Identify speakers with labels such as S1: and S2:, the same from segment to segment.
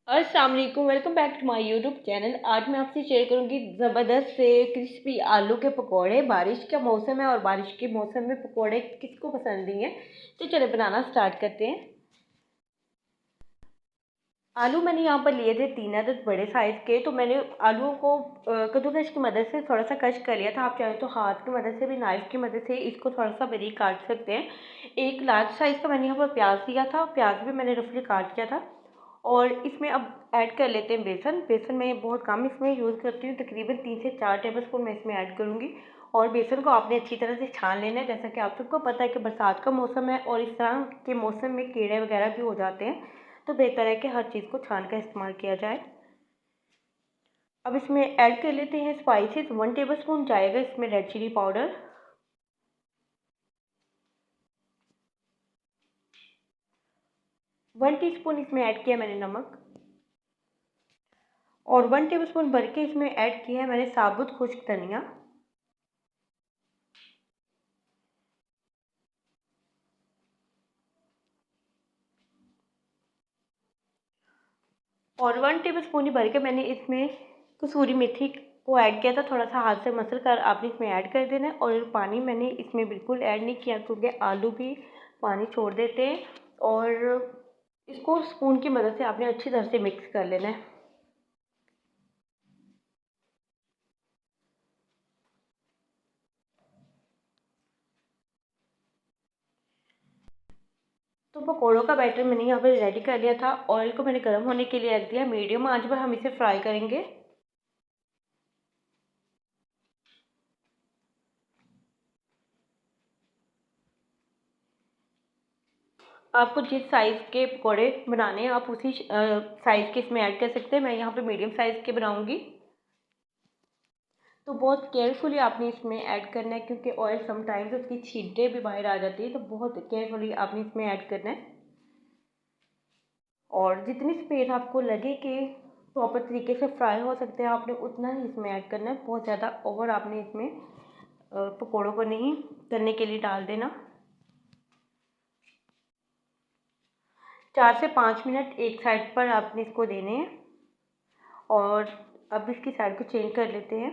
S1: अस्सलाम वालेकुम, welcome back to my YouTube channel. आज मैं आपसे शेयर करूंगी ज़बरदस्त से क्रिस्पी आलू के पकोड़े। बारिश का मौसम है और बारिश के मौसम में पकोड़े किसको पसंद नहीं है। तो चले बनाना स्टार्ट करते हैं। आलू मैंने यहाँ पर लिए थे 3 अदद बड़े साइज़ के। तो मैंने आलूओं को कद्दूकस की मदद से थोड़ा सा कश कर लिया था। आप चाहें तो हाथ की मदद से भी, नाइफ़ की मदद से इसको थोड़ा सा बारीक काट सकते हैं। एक लार्ज साइज़ का मैंने यहाँ पर प्याज लिया था, प्याज भी मैंने रफली काट किया था। और इसमें अब ऐड कर लेते हैं बेसन। बेसन मैं बहुत कम इसमें यूज़ करती हूँ, तकरीबन 3 से 4 टेबल स्पून मैं इसमें ऐड करूँगी। और बेसन को आपने अच्छी तरह से छान लेना है। जैसा कि आप सबको पता है कि बरसात का मौसम है और इस तरह के मौसम में कीड़े वगैरह भी हो जाते हैं, तो बेहतर है कि हर चीज़ को छान कर इस्तेमाल किया जाए। अब इसमें ऐड कर लेते हैं स्पाइसेस। 1 टेबल स्पून जाएगा इसमें रेड चिली पाउडर, 1 टीस्पून इसमें ऐड किया मैंने नमक, और 1 टेबल स्पून भर के इसमें ऐड किया है मैंने साबुत खुश्क धनिया। और 1 टेबल स्पून ही भर के मैंने इसमें कसूरी मेथी को ऐड किया था। थोड़ा सा हाथ से मसल कर आपने इसमें ऐड कर देना है। और पानी मैंने इसमें बिल्कुल ऐड नहीं किया, क्योंकि आलू भी पानी छोड़ देते हैं। और इसको स्पून की मदद से आपने अच्छी तरह से मिक्स कर लेना है। तो पकौड़ों का बैटर मैंने यहाँ पर रेडी कर लिया था। ऑयल को मैंने गर्म होने के लिए रख दिया। मीडियम आंच पर हम इसे फ्राई करेंगे। आपको जिस साइज़ के पकौड़े बनाने हैं आप उसी साइज़ के इसमें ऐड कर सकते हैं। मैं यहाँ पे मीडियम साइज़ के बनाऊँगी। तो बहुत केयरफुली आपने इसमें ऐड करना है, क्योंकि ऑयल समटाइम्स उसकी छींटे भी बाहर आ जाती है। तो बहुत केयरफुली आपने इसमें ऐड करना है। और जितनी स्पेस आपको लगे कि प्रॉपर तरीके से फ्राई हो सकते हैं, आपने उतना ही इसमें ऐड करना है। बहुत ज़्यादा ओवर आपने इसमें पकौड़ों को नहीं तलने के लिए डाल देना। 4 से 5 मिनट एक साइड पर आपने इसको देने हैं। और अब इसकी साइड को चेंज कर लेते हैं।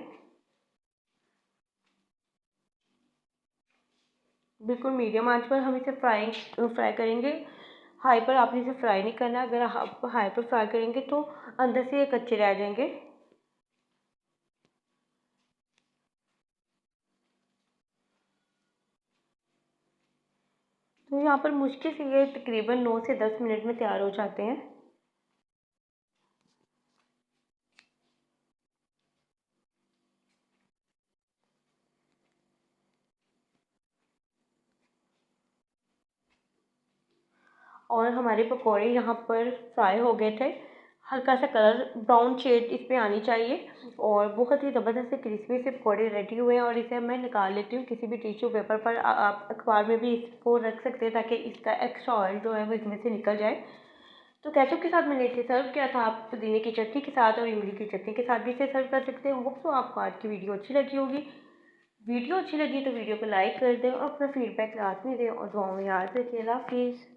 S1: बिल्कुल मीडियम आंच पर हम इसे फ्राई करेंगे। हाई पर आपने इसे फ्राई नहीं करना। अगर आप हाई पर फ्राई करेंगे तो अंदर से ये कच्चे रह जाएंगे। तो यहाँ पर मुश्किल से ये तकरीबन 9 से 10 मिनट में तैयार हो जाते हैं। और हमारे पकौड़े यहाँ पर फ्राई हो गए थे। हल्का सा कलर ब्राउन शेड इस पर आनी चाहिए। और बहुत ही ज़बरदस्त से क्रिस्पी से पकौड़े रेडी हुए हैं। और इसे मैं निकाल लेती हूँ किसी भी टिश्यू पेपर पर। आप अखबार में भी इसको रख सकते हैं, ताकि इसका एक्स्ट्रा ऑयल जो है वो इसमें से निकल जाए। तो केचप के साथ मैंने इसे सर्व किया था। आप पुदीने की चटनी के साथ और इमली की चटनी के साथ भी इसे सर्व कर सकते हैं। होप सो आपको आज की वीडियो अच्छी लगी होगी। वीडियो अच्छी लगी तो वीडियो को लाइक कर दें और अपना फीडबैक लाजमी दें, और दुआओं में याद रखिए। अल्लाह हाफिज़।